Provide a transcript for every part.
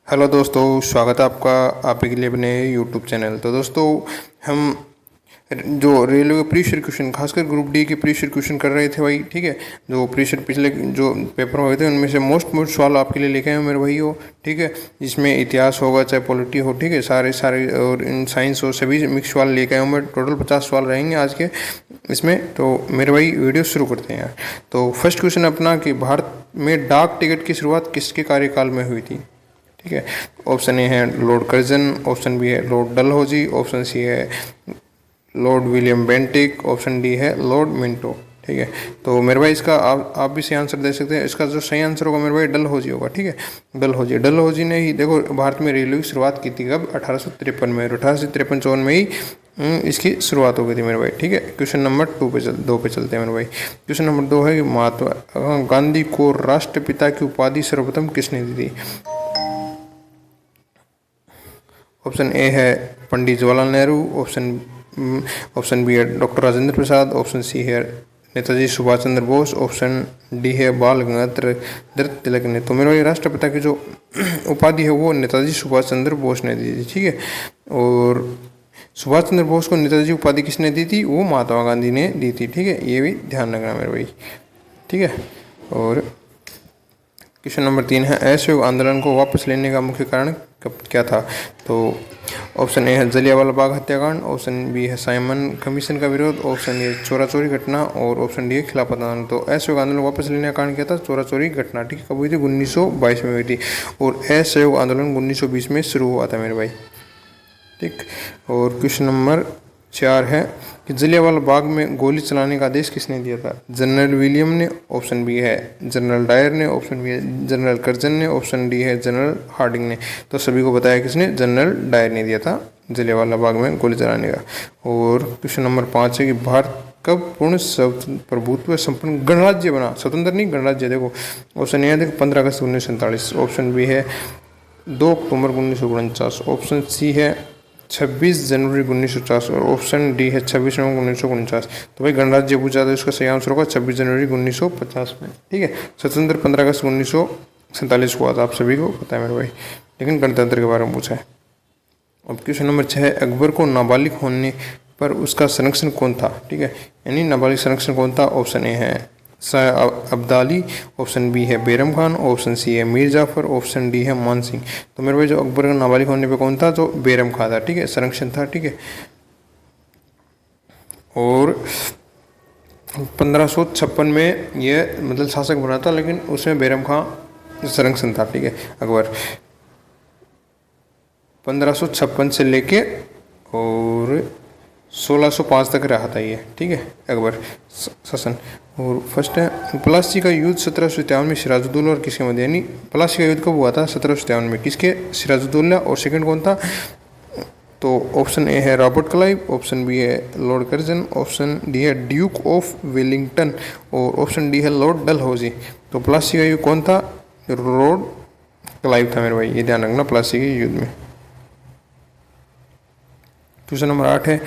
Hello दोस्तों, स्वागत है आपका आप के लिए अपने यूट्यूब चैनल। तो दोस्तों, हम जो रेलवे प्रीवियस क्वेश्चन खासकर ग्रुप डी के प्रीवियस क्वेश्चन कर रहे थे भाई। ठीक है, जो प्रीवियस पिछले जो पेपर हुए थे उनमें से मोस्ट सवाल आपके लिए लेके आए मेरे भाई हो। ठीक है, जिसमें इतिहास होगा चाहे पॉलिटी हो, ठीक है, सारे और इन साइंस हो, सभी मिक्स सवाल लेके आए हूँ मैं। टोटल 50 सवाल रहेंगे आज के इसमें। तो मेरे भाई वीडियो शुरू करते हैं यार। तो फर्स्ट क्वेश्चन अपना कि भारत में डाक टिकट की शुरुआत किसके कार्यकाल में हुई थी? ठीक है, ऑप्शन ए है लॉर्ड कर्जन, ऑप्शन बी है लॉर्ड डलहौजी, ऑप्शन सी है Lord William Bentinck, option D है लॉर्ड मिंटो। ठीक है, तो मेरे भाई इसका आप भी सही आंसर दे सकते हैं। इसका जो सही आंसर होगा मेरे भाई डलहौजी होगा। ठीक है, डलहौजी ने ही देखो भारत में रेलवे की शुरुआत की थी कब? 1853 में। 1853 में ही इसकी शुरुआत हो गई थी मेरे भाई। ठीक है, क्वेश्चन नंबर 2 पे चलते हैं मेरे भाई। क्वेश्चन नंबर 2 है कि महात्मा गांधी को राष्ट्रपिता की उपाधि सर्वप्रथम किसने दी थी? ऑप्शन ए है पंडित जवाहरलाल नेहरू, ऑप्शन बी है doctor Rajendra Prasad, option C है नेताजी सुभाष चंद्र बोस, ऑप्शन डी है बाल गंगाधर तिलक ने। तो मेरे राष्ट्रपिता की जो उपाधि है वो नेताजी सुभाष चंद्र बोस ने दी थी। ठीक है, और सुभाष चंद्र बोस को नेताजी उपाधि किसने दी थी? वो महात्मा गांधी ने दी थी। ठीक है, ये भी ध्यान रखना मेरे भाई। ठीक है, और क्वेश्चन नंबर 3 है असहयोग आंदोलन को वापस लेने का मुख्य कारण क्या था? तो ऑप्शन ए है जलियांवाला बाग हत्याकांड, ऑप्शन बी है साइमन कमीशन का विरोध, ऑप्शन ए चोरा चोरी घटना और ऑप्शन डी है खिलाफत आंदोलन। तो असहयोग आंदोलन वापस लेने का कारण क्या था? चोरा चोरी घटना। ठीक है, कब हुई थी? 1922 में हुई थी, और असहयोग आंदोलन 1920 में शुरू हुआ था मेरे भाई। ठीक, और क्वेश्चन नंबर 4 है कि जलियांवाला बाग में गोली चलाने का आदेश किसने दिया था? जनरल विलियम ने, ऑप्शन बी है जनरल डायर ने, ऑप्शन बी है जनरल कर्जन ने, ऑप्शन डी है जनरल हार्डिंग ने। तो सभी को बताया किसने? जनरल डायर ने दिया था जलियांवाला बाग में गोली चलाने का। और क्वेश्चन नंबर 5 है कि भारत कब पूर्ण प्रभुत्व संपन्न गणराज्य बना? स्वतंत्र नहीं, गणराज्य। देखो ऑप्शन ए है देखो 15 अगस्त 1947, ऑप्शन बी है 2 अक्टूबर 1949, ऑप्शन सी है 26 जनवरी 1950 और ऑप्शन डी है 26 नवंबर 1949। तो भाई गणराज्य पूछा तो इसका सही आंसर होगा 26 जनवरी 1950 में। ठीक है, स्वतंत्र 15 अगस्त 1947 को हुआ था, आप सभी को पता है मेरे भाई, लेकिन गणतंत्र के बारे में पूछा है। अब क्वेश्चन नंबर 6 है अकबर को नाबालिग होने पर उसका संरक्षण कौन था? ठीक है, यानी नाबालिग संरक्षण कौन था? ऑप्शन ए है शाह अब्दाली, ऑप्शन बी है बैरम खान, ऑप्शन सी है मीर जाफर, ऑप्शन डी है मान सिंह। तो मेरे भाई जो अकबर का नाबालिग होने पे कौन था? तो बैरम खान था। ठीक है, संरक्षण था। ठीक है, और 1556 में ये मतलब शासक बना था, लेकिन उसमें बैरम खान संरक्षण था। ठीक है, अकबर 1556 से लेके और 1605 तक रहा था ये। ठीक है, अकबर शासन। और फर्स्ट है प्लासी का युद्ध 1753 में सिराजुद्दौला और किसके मध्य? यानी प्लासी का युद्ध कब हुआ था? 1753 में। किसके? सिराजुद्दौला। और सेकंड कौन था? तो ऑप्शन ए है रॉबर्ट क्लाइव, ऑप्शन बी है लॉर्ड कर्जन, ऑप्शन डी है ड्यूक ऑफ वेलिंगटन और ऑप्शन डी है लॉर्ड डलहौजी। तो प्लासी का युद्ध कौन था? लॉर्ड क्लाइव था मेरे भाई, ये ध्यान रखना प्लासी के युद्ध में। क्वेश्चन नंबर 8 है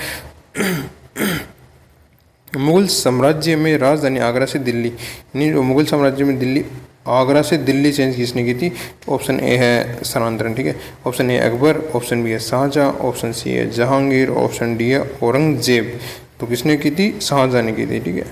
मुगल साम्राज्य में राजधानी आगरा से दिल्ली, यानी मुगल साम्राज्य में दिल्ली आगरा से दिल्ली चेंज किसने की थी? ऑप्शन ए है स्थानांतरण। ठीक है, option A Akbar, option B है शाहजहां, ऑप्शन सी है जहांगीर, ऑप्शन डी है औरंगजेब। तो किसने की थी? शाहजहां ने की थी। ठीक है,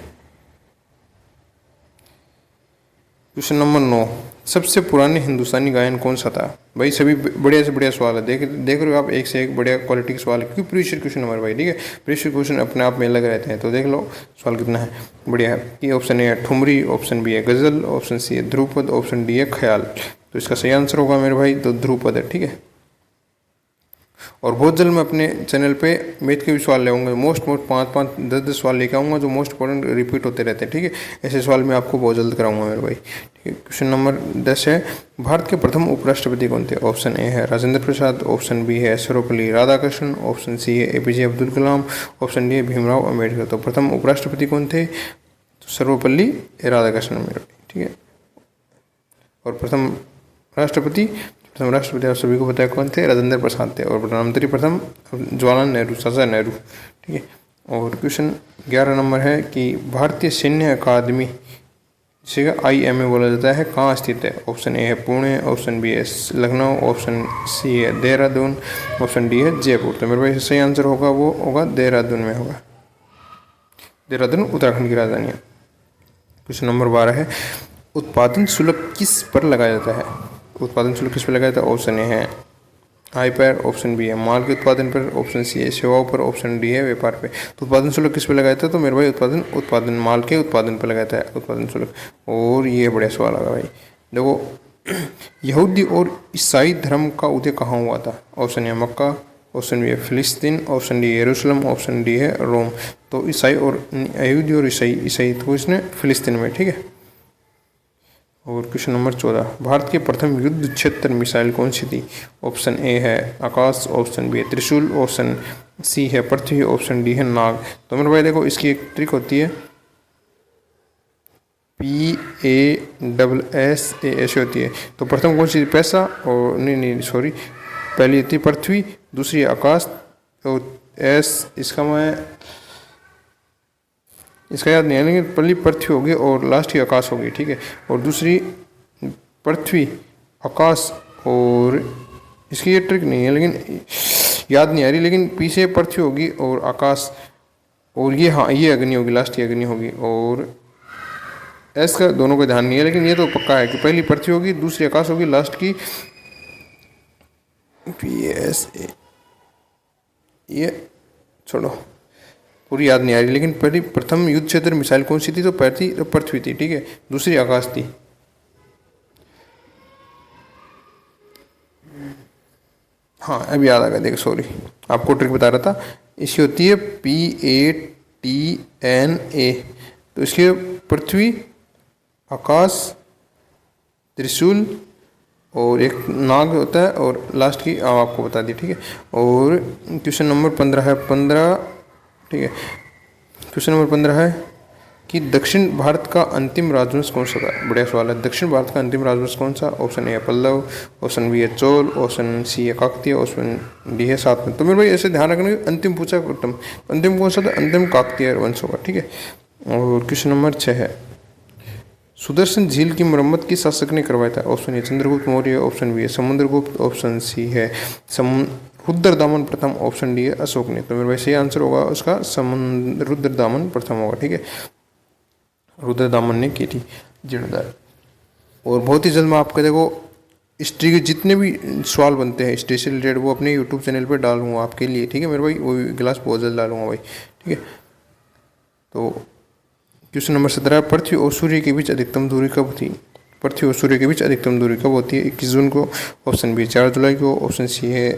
क्वेश्चन नंबर 9 सबसे पुराने हिंदुस्तानी गायन कौन सा था? भाई सभी बढ़िया से बढ़िया सवाल है, देख रहे हो आप, एक से एक बढ़िया क्वालिटी के सवाल है, क्योंकि प्रीवियस क्वेश्चन हमारे भाई। ठीक है, प्रीवियस क्वेश्चन अपने आप में अलग रहते हैं। तो देख लो सवाल कितना है बढ़िया है। कि ऑप्शन ए है ठुमरी, ऑप्शन बी है गजल, ऑप्शन सी है ध्रुपद, ऑप्शन डी है ख्याल। तो इसका सही आंसर होगा मेरे भाई तो ध्रुपद है। ठीक है, और बहुत जल्द मैं अपने चैनल पे मैथ के भी सवाल ले आऊँगा, मोस्ट 5-5 10-10 सवाल लेकर आऊँगा जो मोस्ट इंपॉर्टेंट रिपीट होते रहते हैं। ठीक है, ऐसे सवाल मैं आपको बहुत जल्द कराऊंगा मेरे भाई। ठीक है, क्वेश्चन नंबर 10 है भारत के प्रथम उपराष्ट्रपति कौन थे? ऑप्शन ए है राजेंद्र प्रसाद, ऑप्शन बी है सर्वपल्ली राधाकृष्णन, ऑप्शन सी है APJ Abdul Kalam, option D है भीमराव अम्बेडकर। तो प्रथम उपराष्ट्रपति कौन थे? तो सर्वपल्ली राधाकृष्णन मेरे भाई। ठीक है, और प्रथम राष्ट्रपति आप सभी को पता है कौन थे? राजेंद्र प्रसाद थे। और प्रधानमंत्री प्रथम जवाहरलाल नेहरू, चाचा नेहरू। ठीक है, और क्वेश्चन 11 नंबर है कि भारतीय सैन्य अकादमी इसी का IMA बोला जाता है। कहाँ स्थित है? ऑप्शन ए है पुणे, ऑप्शन बी है लखनऊ, ऑप्शन सी है देहरादून, ऑप्शन डी है जयपुर। तो मेरे भाई सही आंसर होगा वो होगा देहरादून में होगा। देहरादून उत्तराखंड की राजधानी है। क्वेश्चन नंबर 12 है, उत्पादन शुल्क किस पर लगाया जाता है? उत्पादन शुल्क किस पर लगाया जाता है? ऑप्शन ए है आय पर, ऑप्शन बी है माल के उत्पादन पर, ऑप्शन सी है सेवाओं पर, ऑप्शन डी है व्यापार पे। तो उत्पादन शुल्क किस पे लगाया था? तो मेरे भाई उत्पादन माल के उत्पादन पर लगाया था उत्पादन शुल्क। और ये बढ़िया सवाल लगा भाई। देखो, यहूदी और ईसाई धर्म का उदय कहाँ हुआ था? Option A Mecca, option B है फिलिस्तीन, ऑप्शन डी यरूशलेम, ऑप्शन डी है रोम। तो ईसाई और यहूदी और ईसाई तो इसने फिलिस्तीन में, ठीक है। और क्वेश्चन नंबर 14, भारत के प्रथम युद्ध क्षेत्र मिसाइल कौन सी थी? ऑप्शन ए है आकाश, ऑप्शन बी है त्रिशूल, ऑप्शन सी है पृथ्वी, ऑप्शन डी है नाग। तो मेरे भाई देखो, इसकी एक ट्रिक होती है, PASS ऐसी होती है। तो प्रथम कौन सी? पैसा, और नहीं सॉरी, पहली थी पृथ्वी, दूसरी आकाश, और एस इसका याद नहीं है, लेकिन पहली पृथ्वी होगी और लास्ट की आकाश होगी, ठीक है। और दूसरी पृथ्वी, आकाश, और इसकी ये ट्रिक नहीं है लेकिन याद नहीं आ रही, लेकिन पी से पृथ्वी होगी और आकाश, और ये हाँ ये अग्नि होगी, लास्ट की अग्नि होगी। और एस का दोनों को ध्यान नहीं है, लेकिन ये तो पक्का है कि पहली पृथ्वी होगी, दूसरी आकाश होगी, लास्ट की PSA। ये छोड़ो, पूरी याद नहीं आ रही, लेकिन पहली प्रथम युद्ध क्षेत्र मिसाइल कौन सी थी? तो पहली तो पृथ्वी थी, ठीक है, दूसरी आकाश थी। हाँ अभी याद आ गया, देखो सॉरी, आपको ट्रिक बता रहा था। इसकी होती है PATNA। तो इसके पृथ्वी, आकाश, त्रिशूल, और एक नाग होता है, और लास्ट की आपको बता दी, ठीक है। और क्वेश्चन नंबर 15 है, 15, ठीक है। क्वेश्चन नंबर 15 है कि दक्षिण भारत का अंतिम राजवंश कौन सा था? बढ़िया सवाल है। दक्षिण भारत का अंतिम राजवंश कौन सा? ऑप्शन ए है पल्लव, ऑप्शन बी है चोल, ऑप्शन सी है काकतीय, ऑप्शन डी है सातवाहन। तो मेरे भाई ऐसे ध्यान रखना कि अंतिम पूछा, अंतिम कौन सा था? अंतिम काकतीय वंश होगा, ठीक है। और क्वेश्चन नंबर 6 है, सुदर्शन झील की मरम्मत किस शासक ने करवाया था? Option A Chandragupta Maurya, option B है समुद्रगुप्त, ऑप्शन सी है रुद्रदामन प्रथम, ऑप्शन डी है अशोक ने। तो मेरे भाई सही आंसर होगा उसका रुद्रदामन प्रथम होगा, ठीक है। रुद्रदामन ने की थी जीर्णोद्धार। और बहुत ही जल्द मैं आपके देखो हिस्ट्री के जितने भी सवाल बनते हैं हिस्ट्री से रिलेटेड, वो अपने यूट्यूब चैनल पर डालूंगा आपके लिए, ठीक है मेरे भाई। वो गिलास बहुत जल्द डालूंगा भाई, ठीक है। तो क्वेश्चन नंबर 17, पृथ्वी और सूर्य के बीच अधिकतम दूरी कब थी? पृथ्वी और सूर्य के बीच अधिकतम दूरी कब होती है? 21 जून को, ऑप्शन बी 4 जुलाई को, ऑप्शन सी है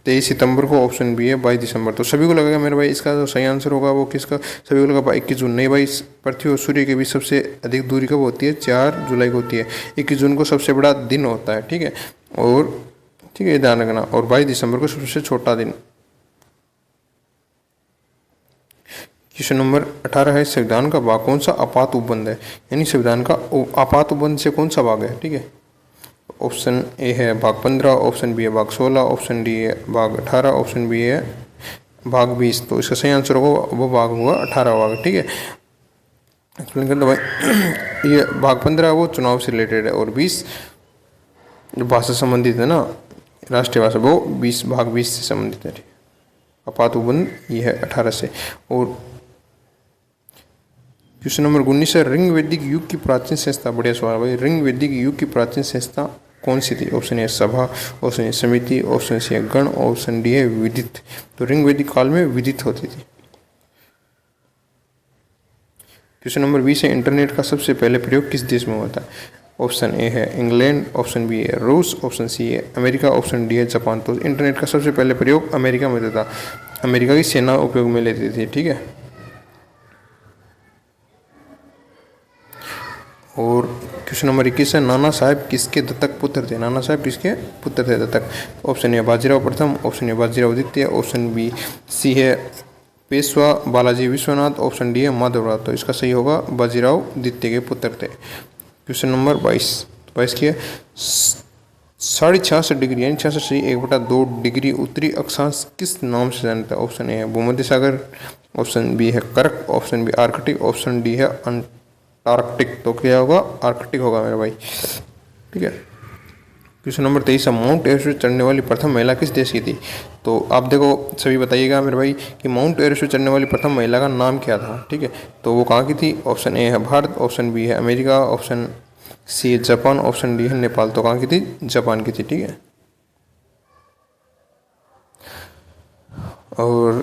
23 सितंबर को, ऑप्शन बी है 22 दिसंबर। तो सभी को लगेगा मेरे भाई इसका जो सही आंसर होगा वो किसका? सभी को लगा 21 जून। नहीं भाई, पृथ्वी और सूर्य के बीच सबसे अधिक दूरी कब होती है? 4 जुलाई को होती है। 21 जून को सबसे बड़ा दिन होता है, ठीक है। और ठीक है, ध्यान रखना। और 22 दिसंबर को सबसे छोटा दिन। क्वेश्चन नंबर 18 है, संविधान का भाग कौन सा आपात उपबंध है? यानी संविधान का आपात उपबंध से कौन सा भाग है, ठीक है। ऑप्शन ए है भाग 15, ऑप्शन बी है भाग 16, ऑप्शन डी है भाग 18, ऑप्शन बी है भाग 20। तो इसका सही आंसर होगा वो भाग होगा 18 भाग, ठीक है। एक्सप्लेन कर दो भाई। ये भाग 15 वो चुनाव से रिलेटेड है, और 20 जो भाषा संबंधित है ना, राष्ट्रीय भाषा, वो 20 भाग 20 से संबंधित है, ठीक है। आपात उपबंध ये है 18 से। और क्वेश्चन नंबर 19 है, रिंग वैदिक युग की प्राचीन संस्था। बढ़िया सवाल भाई। रिंग वैदिक युग की प्राचीन संस्था कौन सी थी? ऑप्शन ए सभा, ऑप्शन ए समिति, ऑप्शन सी है गण, ऑप्शन डी है विदित। तो रिंग वैदिक काल में विदित होती थी। क्वेश्चन नंबर 20 है, इंटरनेट का सबसे पहले प्रयोग किस देश में हुआ था? ऑप्शन ए है इंग्लैंड, ऑप्शन बी है रूस, ऑप्शन सी है अमेरिका, ऑप्शन डी है जापान। तो इंटरनेट का सबसे पहले प्रयोग अमेरिका में होता था। अमेरिका की सेना उपयोग में लेती थी, ठीक है। और क्वेश्चन नंबर 21 है, नाना साहेब किसके दत्तक पुत्र थे? नाना साहेब किसके पुत्र थे दत्तक? ऑप्शन ए बाजीराव प्रथम, ऑप्शन ए बाजीराव द्वितीय, ऑप्शन बी सी है पेशवा बालाजी विश्वनाथ, ऑप्शन डी है माधवराव। तो इसका सही होगा बाजीराव द्वितीय के पुत्र थे। क्वेश्चन नंबर 22 की है, 66.5 डिग्री यानी 66 से 1/2 डिग्री उत्तरी अक्षांश किस नाम से जानता है? ऑप्शन ए है भूमध्य सागर, ऑप्शन बी है कर्क, option B arctic, option D है आर्कटिक, तो क्या होगा, आर्कटिक होगा मेरे भाई। ठीक है। क्वेश्चन नंबर 23 है, माउंट एवरेस्ट चढ़ने वाली प्रथम महिला किस देश की थी? तो आप देखो सभी बताइएगा मेरे भाई कि माउंट एवरेस्ट चढ़ने वाली प्रथम महिला का नाम क्या था। ठीक है, तो वो कहाँ की थी? ऑप्शन ए है भारत, ऑप्शन बी है अमेरिका, ऑप्शन सी है जापान, ऑप्शन डी है नेपाल। तो कहाँ की थी? जापान की थी। ठीक है। और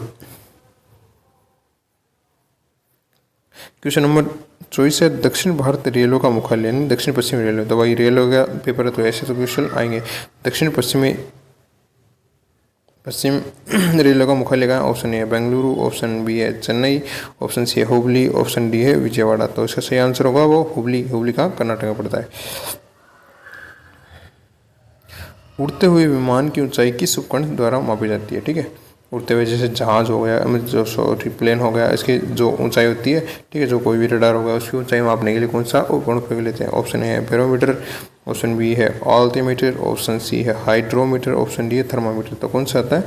क्वेश्चन नंबर 24 है, दक्षिण भारत रेलवे का मुख्यालय, यानी दक्षिण पश्चिमी रेलवे। तो भाई रेलवे का पेपर है तो ऐसे तो क्वेश्चन आएंगे। दक्षिण पश्चिम रेलवे का मुख्यालय का ऑप्शन ए है बेंगलुरु, ऑप्शन बी है चेन्नई, ऑप्शन सी है हुबली, ऑप्शन डी है विजयवाड़ा। तो इसका सही आंसर होगा वो हुबली। हुबली का कर्नाटक में पड़ता है। उड़ते हुए विमान की ऊंचाई किस उपकरण द्वारा मापी जाती है? ठीक है, उड़ते हुए जैसे जहाज हो गया, जो सॉरी प्लेन हो गया, इसकी जो ऊंचाई होती है, ठीक है, जो कोई भी रडार होगा उसकी ऊंचाई मापने के लिए कौन सा उपकरण उपयोग लेते हैं? ऑप्शन ए है बैरोमीटर, ऑप्शन बी है अल्टीमीटर, ऑप्शन सी है हाइड्रोमीटर, ऑप्शन डी है थर्मामीटर। तो कौन सा आता है?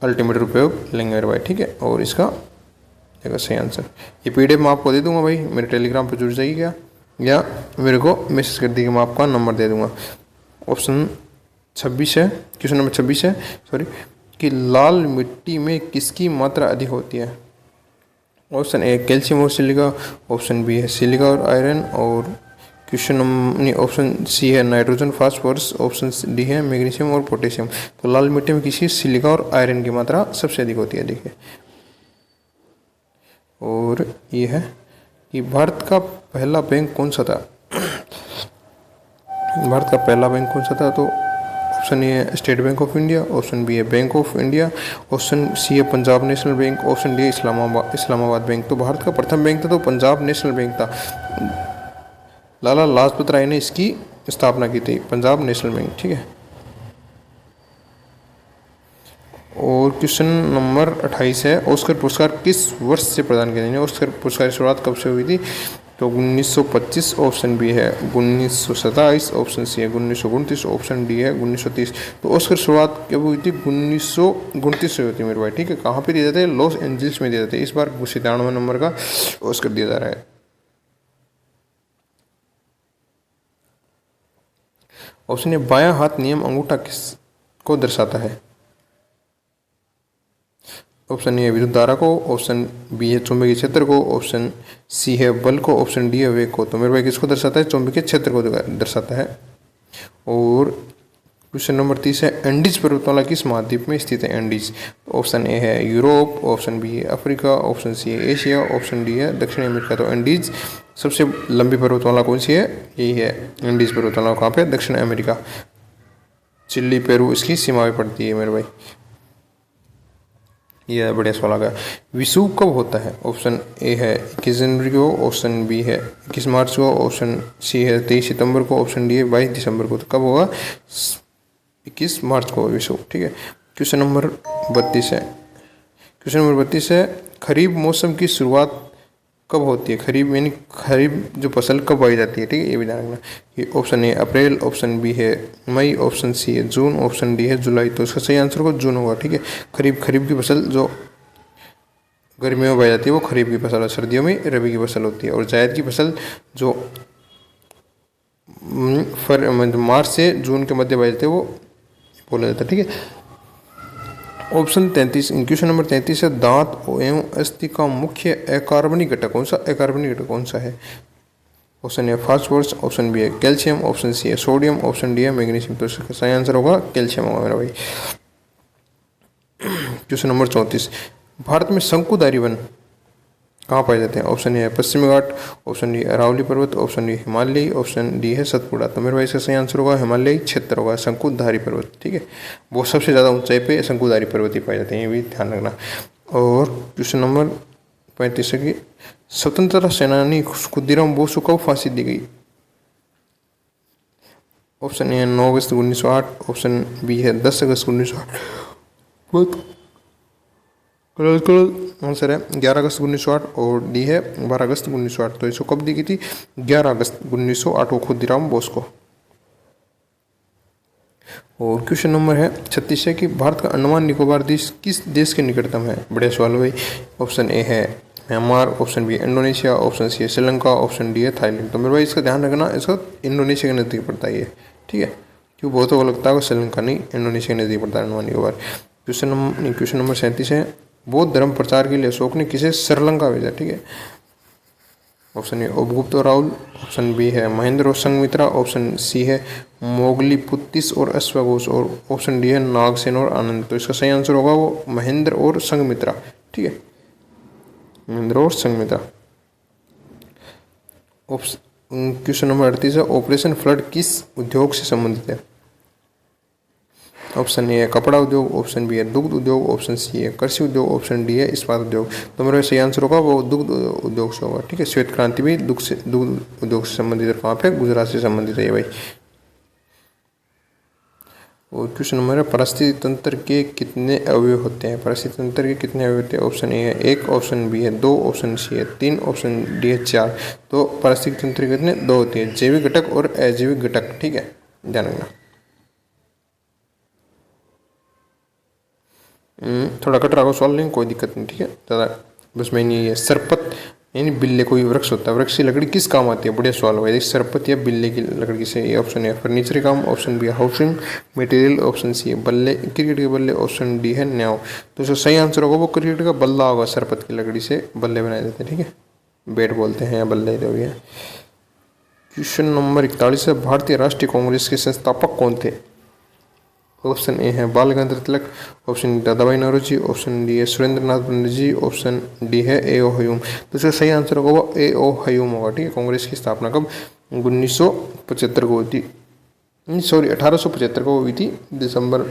अल्टीमीटर उपयोग लेंगे मेरे भाई। ठीक है, और इसका देखो सही आंसर। ये PDF मैं आपको दे दूंगा भाई, मेरे टेलीग्राम पर जुड़ जाइए क्या, या मेरे को मैसेज कर दीजिए, मैं आपका नंबर दे दूंगा। ऑप्शन 26 है, क्वेश्चन नंबर 26 है सॉरी, कि लाल मिट्टी में किसकी मात्रा अधिक होती है? ऑप्शन ए कैल्शियम और सिलिका, ऑप्शन बी है सिलिका और आयरन, और क्वेश्चन नंबर ऑप्शन सी है नाइट्रोजन फास्फोरस, ऑप्शन डी है मैग्नीशियम और पोटेशियम। तो लाल मिट्टी में किसी सिलिका और आयरन की मात्रा सबसे अधिक होती है। देखिए, और ये है कि भारत का पहला बैंक कौन सा था? भारत का पहला बैंक कौन सा था? तो ऑप्शन ए है State Bank of India, option B है Bank of India, option C है Punjab National Bank, option D है इस्लामाबाद बैंक। तो भारत का प्रथम बैंक था तो पंजाब नेशनल बैंक था। लाला लाजपत राय ने इसकी स्थापना की थी, पंजाब नेशनल बैंक। ठीक है। और क्वेश्चन नंबर 28 है, ऑस्कर पुरस्कार किस वर्ष से प्रदान किए जाएंगे? ऑस्कर पुरस्कार की शुरुआत कब से हुई थी? तो 1925, ऑप्शन बी है 1927, ऑप्शन सी है 1929, ऑप्शन डी है 1930। तो ऑस्कर शुरुआत कब हुई थी? 1929 से हुई थी मेरे भाई। ठीक है, कहाँ पे दिए जाते हैं? लॉस एंजल्स में दिए जाते हैं। इस बार 97 नंबर का ऑस्कर दिया जा रहा है। ऑप्शन ए बायां हाथ नियम अंगूठा किस को दर्शाता है? ऑप्शन ए है विद्युत धारा को, ऑप्शन बी है चुंबकीय क्षेत्र को, ऑप्शन सी है बल को, ऑप्शन डी है वेग को। तो मेरे भाई किसको दर्शाता है? चुंबकीय क्षेत्र को दर्शाता है। और क्वेश्चन नंबर 30 है, एंडीज पर्वतमाला किस महाद्वीप में स्थित है? एंडीज। ऑप्शन ए है यूरोप, ऑप्शन बी है अफ्रीका, ऑप्शन सी है एशिया, ऑप्शन डी है दक्षिण अमेरिका। तो एंडीज सबसे लंबी पर्वतमाला कौन सी है? यही है एंडीज पर्वतमाला। कहाँ पे? दक्षिण अमेरिका, चिली, पेरू इसकी सीमा में पड़ती है मेरे भाई। यह बढ़िया सवाल आ गया। विषुव कब होता है? ऑप्शन ए है 21 जनवरी को, ऑप्शन बी है 21 मार्च को, ऑप्शन सी है 23 सितंबर को, ऑप्शन डी है 22 दिसंबर को। तो कब होगा? 21 मार्च को विषुव। ठीक है। क्वेश्चन नंबर 32 है, क्वेश्चन नंबर 32 है, खरीफ मौसम की शुरुआत कब होती है? खरीफ यानी खरीफ जो फसल कब बोई जाती है? ठीक है, ये भी ध्यान रखना। ये option A April, option B है मई, ऑप्शन सी है जून, ऑप्शन डी है जुलाई। तो इसका सही आंसर होगा जून होगा। ठीक है, खरीफ की फसल जो गर्मियों में बोई जाती है वो खरीफ की फसल है, सर्दियों में रबी की फसल होती है। और जायद की फसल जो मार्च से जून के मध्य बोई जाती है वो बोला जाता है। ठीक है। ऑप्शन 33, क्वेश्चन नंबर 33 है, दांत एवं अस्थि का मुख्य अकार्बनिक घटक कौन सा? अकार्बनिक घटक कौन सा है? Option A phosphorus, option B है कैल्शियम, ऑप्शन सी है सोडियम, ऑप्शन डी है मैग्नीशियम। तो इसका सही आंसर होगा कैल्शियम होगा मेरा भाई। क्वेश्चन नंबर 34, भारत में शंकुधारी वन कहाँ पाए जाते हैं? ऑप्शन ए है पश्चिमी घाट, ऑप्शन डी अरावली पर्वत, option D Himalaya, option D है सतपुड़ा। तो मेरे भाई इसका सही आंसर होगा हिमालयी क्षेत्र होगा, शंकुधारी पर्वत। ठीक है, वो सबसे ज़्यादा ऊंचाई पे शंकुधारी पर्वत ही पाए जाते हैं, ये भी ध्यान रखना। और क्वेश्चन नंबर 35 है कि स्वतंत्रता सेनानी खुदीराम बोस को कब फांसी दी गई? ऑप्शन ए है 9 अगस्त 1908, ऑप्शन बी है 10 अगस्त 1908, बहुत आंसर है 11 अगस्त 1908, और डी है 12 अगस्त 1908। तो इसको कब दी गई थी? 11 अगस्त 1908 को खुदीराम बोस को। और क्वेश्चन नंबर है 36 है कि भारत का अंडमान निकोबार देश किस देश के निकटतम है? बड़े सवाल भाई। ऑप्शन ए है Myanmar, option B Indonesia, option C है श्रीलंका, ऑप्शन डी है थाईलैंड। तो मेरे भाई इसका ध्यान रखना, इसका इंडोनेशिया के नज़दीक पड़ता है ये, ठीक है, क्यों बहुत को लगता है कि श्रीलंका नहीं, इंडोनेशिया के नज़दीक पड़ता है अंडमान निकोबार। क्वेश्चन नंबर 37 है, बौद्ध धर्म प्रचार के लिए अशोक ने किसे श्रीलंका भेजा, ठीक है। ऑप्शन ए उपगुप्त और राहुल, ऑप्शन बी है महेंद्र और संघमित्रा, ऑप्शन सी है मोगलीपुत्तिस और अश्वघोष, और ऑप्शन डी है नागसेन और आनंद। तो इसका सही आंसर होगा वो महेंद्र और संघमित्रा, ठीक है, महेंद्र और संघमित्रा। क्वेश्चन नंबर 38 है, ऑपरेशन फ्लड किस उद्योग से संबंधित है। ऑप्शन ए है कपड़ा उद्योग, ऑप्शन बी है दुग्ध उद्योग, ऑप्शन सी है कृषि उद्योग, ऑप्शन डी है इस्पात उद्योग। तो मेरा सही आंसर होगा वो दुग्ध उद्योग से होगा, ठीक है। श्वेत क्रांति भी दुग्ध उद्योग से संबंधित है, कहाँ पे, गुजरात से संबंधित है ये भाई। और क्वेश्चन नंबर है, परिस्थिति तंत्र के कितने अवयव होते हैं। परिस्थिति तंत्र के कितने अवयव होते हैं। ऑप्शन ए है 1, ऑप्शन बी है 2, ऑप्शन सी है 3, ऑप्शन डी है 4। तो परिस्थिति तंत्र के कितने, 2 होते हैं, जैविक घटक और अजैविक घटक, ठीक है, ध्यान रखना। थोड़ा कट रहा हो सवाल, नहीं कोई दिक्कत नहीं, ठीक है, ज़्यादा बस मैं नहीं है। सरपत यानी बिल्ले, कोई वृक्ष होता है, वृक्ष की लकड़ी किस काम आती है, बढ़िया सवाल हुआ है। सरपत या बिल्ले की लकड़ी से, ये ऑप्शन है फर्नीचर के काम, ऑप्शन बी है हाउसिंग मटेरियल, ऑप्शन सी है बल्ले, क्रिकेट के बल्ले, ऑप्शन डी है न्याव। तो जो सही आंसर होगा वो क्रिकेट का बल्ला होगा, सरपत की लकड़ी से बल्ले बनाए जाते हैं, ठीक है, बैट बोलते हैं या बल्ले जो भी है। क्वेश्चन नंबर 41 है, भारतीय राष्ट्रीय कांग्रेस के संस्थापक कौन थे। ऑप्शन ए है Bal Gangadhar Tilak, option Dadabhai Naoroji, option D है सुरेंद्र नाथ बनर्जी, ऑप्शन डी है ए ओ हयूम। तो इसका सही आंसर होगा वो ए ओ हयूम होगा, ठीक है। कांग्रेस की स्थापना कब, 1975 को हुई थी, सॉरी 1875 को हुई थी, दिसंबर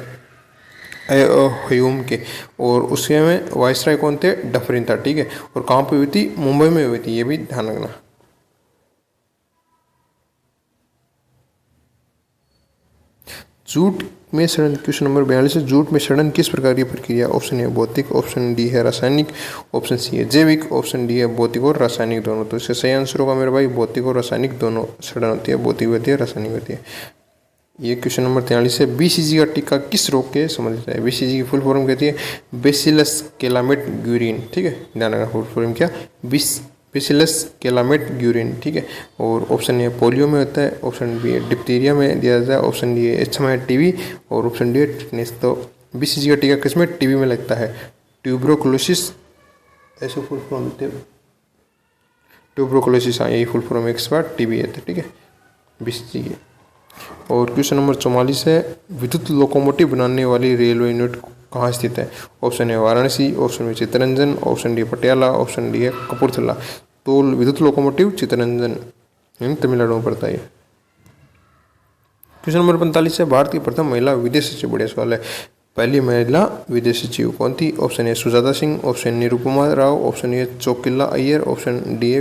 ए ओ हयूम के। और उसके में वाइसराय कौन थे, डफरिन था, ठीक है। और कहाँ पे हुई थी, मुंबई में हुई थी, ये भी ध्यान रखना। जूट में सड़न, क्वेश्चन नंबर 42 है, जूट में सड़न किस प्रकार की प्रक्रिया। ऑप्शन ए भौतिक, ऑप्शन डी है रासायनिक, ऑप्शन सी है जैविक, ऑप्शन डी है भौतिक और रासायनिक दोनों। तो इसका सही आंसर होगा मेरे भाई भौतिक और रासायनिक दोनों सड़न होती है, भौतिक होती है, रासायनिक होती है। ये क्वेश्चन नंबर 43 है, बीसीजी का टीका किस रोग के संबंधित है। बीसीजी की फुल फॉर्म कहती है बेसिलस कैलामेट ग्यूरिन, ठीक है, ध्यान रखना फुल फॉर्म क्या, बेसिलस कैलामेट ग्यूरिन, ठीक है। और ऑप्शन ए पोलियो में होता है, ऑप्शन बी है डिप्थीरिया में दिया जाता है, ऑप्शन डी है एचएमआई में टीबी, और ऑप्शन डी है टिटनेस। तो बीसीजी का टीका किसमें, टीबी में लगता है, ट्यूबरोकुलोसिस, ऐसे फुल फॉर्म होते हैं, ट्यूबरोकुलोसिस, हाँ यही फुल फॉर्म एक बार टीबी है, ठीक है, बीसीजी है। और क्वेश्चन नंबर 44 है, विद्युत लोकोमोटिव बनाने वाली रेलवे यूनिट कहाँ स्थित है। ऑप्शन है Varanasi, option B Chittaranjan, option D Patiala, option D है कपूरथला। तो विद्युत लोकोमोटिव चित्तरंजन तमिलनाडु में पड़ता है। क्वेश्चन नंबर 45 है, भारत की प्रथम महिला विदेश सचिव, बढ़िया सवाल है। पहली महिला विदेश सचिव कौन थी। Option A Sujata Singh, option Nirupama Rao, option A Chokila Iyer, option D है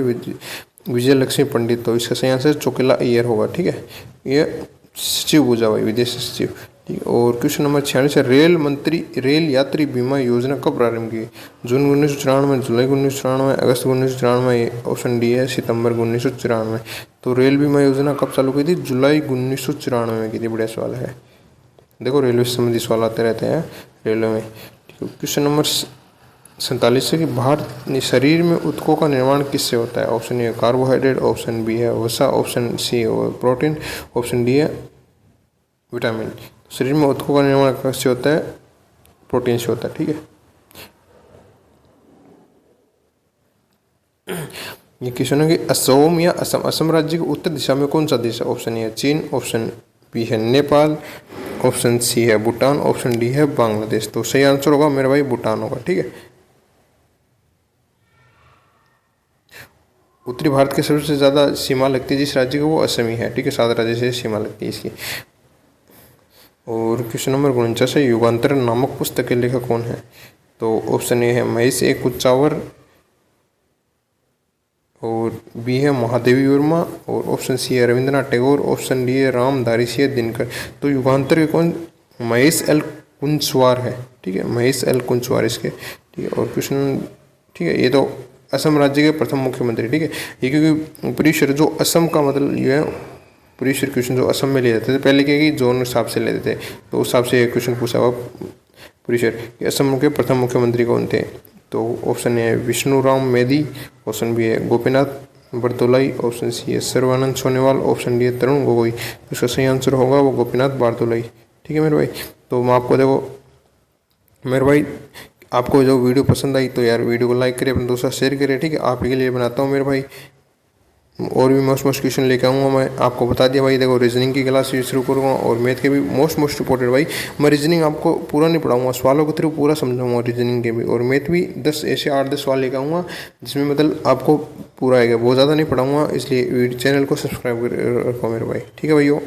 विजय लक्ष्मी पंडित। तो इसका सही आंसर चोकिला अय्यर होगा, ठीक है, ये सचिव पूजा भाई, विदेश सचिव, ठीक है। और क्वेश्चन नंबर 46 है, रेल यात्री बीमा योजना कब प्रारंभ की। जून 1994, जुलाई 1994, अगस्त 1994, ऑप्शन डी है सितंबर 1994। तो रेल बीमा योजना कब चालू की थी, जुलाई 1994 में की थी, बढ़िया सवाल है। देखो रेलवे से संबंधित सवाल आते रहते हैं रेलवे में, ठीक है। क्वेश्चन नंबर 47 है कि भारत शरीर में ऊतकों का निर्माण किससे होता है। Option A carbohydrate, option B है वसा, ऑप्शन सी है प्रोटीन, ऑप्शन डी है विटामिन। शरीर में ऊतकों का निर्माण किससे होता है, प्रोटीन से होता है, ठीक है। ये क्वेश्चन है कि असम या असम राज्य के उत्तर दिशा में कौन सा देश है। ऑप्शन ए है चीन, ऑप्शन बी है नेपाल, ऑप्शन सी है भूटान, ऑप्शन डी है बांग्लादेश। तो सही आंसर होगा मेरे भाई भूटान होगा, ठीक है। उत्तरी भारत के सबसे ज़्यादा सीमा लगती है जिस राज्य को, वो असम ही है, ठीक है, 7 राज्य से सीमा लगती है इसकी। और क्वेश्चन नंबर 49 है, युगांतर नामक पुस्तक के लेखक कौन है। तो ऑप्शन ए है महेश ए कुचावर, और बी है महादेवी वर्मा, और ऑप्शन सी है रविंद्रनाथ टैगोर, ऑप्शन डी है रामधारी सिंह दिनकर। तो युगांतर के कौन, महेश एल कुंचवार है, ठीक है, महेश एल कुंचवार इसके, ठीक है। और क्वेश्चन, ठीक है, ये तो असम राज्य के प्रथम मुख्यमंत्री, ठीक है। ये क्योंकि परिसर जो असम का मतलब ये है, परिसर क्वेश्चन जो असम में ले जाते थे पहले क्या कि जोन हिसाब से लेते थे, तो उस हिसाब से क्वेश्चन पूछा हुआ परिसर, असम के प्रथम मुख्यमंत्री कौन थे। तो ऑप्शन ए है विष्णुराम मेधी, ऑप्शन बी है गोपीनाथ बरदोलाई, ऑप्शन सी है सर्वानंद सोनेवाल, ऑप्शन डी है तरुण गोगोई। तो इसका सही आंसर होगा वो गोपीनाथ बरदोलाई। ठीक है मेरे भाई। तो मैं आपको देखो मेरे भाई, आपको जो वीडियो पसंद आई तो यार वीडियो को लाइक करें, अपने दोस्तों शेयर करें। ठीक है, आप ही के लिए बनाता हूँ मेरे भाई। और भी मोस्ट क्वेश्चन लेके आऊँगा। मैं आपको बता दिया भाई, देखो रीजनिंग की क्लास शुरू करूँगा और मैथ के भी मोस्ट इंपॉर्टेंट भाई। मैं रीजनिंग आपको पूरा नहीं पढ़ाऊँगा, सवालों के थ्रू पूरा समझाऊंगा रीजनिंग के भी। और मैथ भी 10 ऐसे 8-10 सवाल लेके आऊँगा जिसमें मतलब आपको पूरा आएगा, बहुत ज़्यादा नहीं पढ़ाऊँगा। इसलिए चैनल को सब्सक्राइब कर रखो मेरे भाई। ठीक है भाइयों।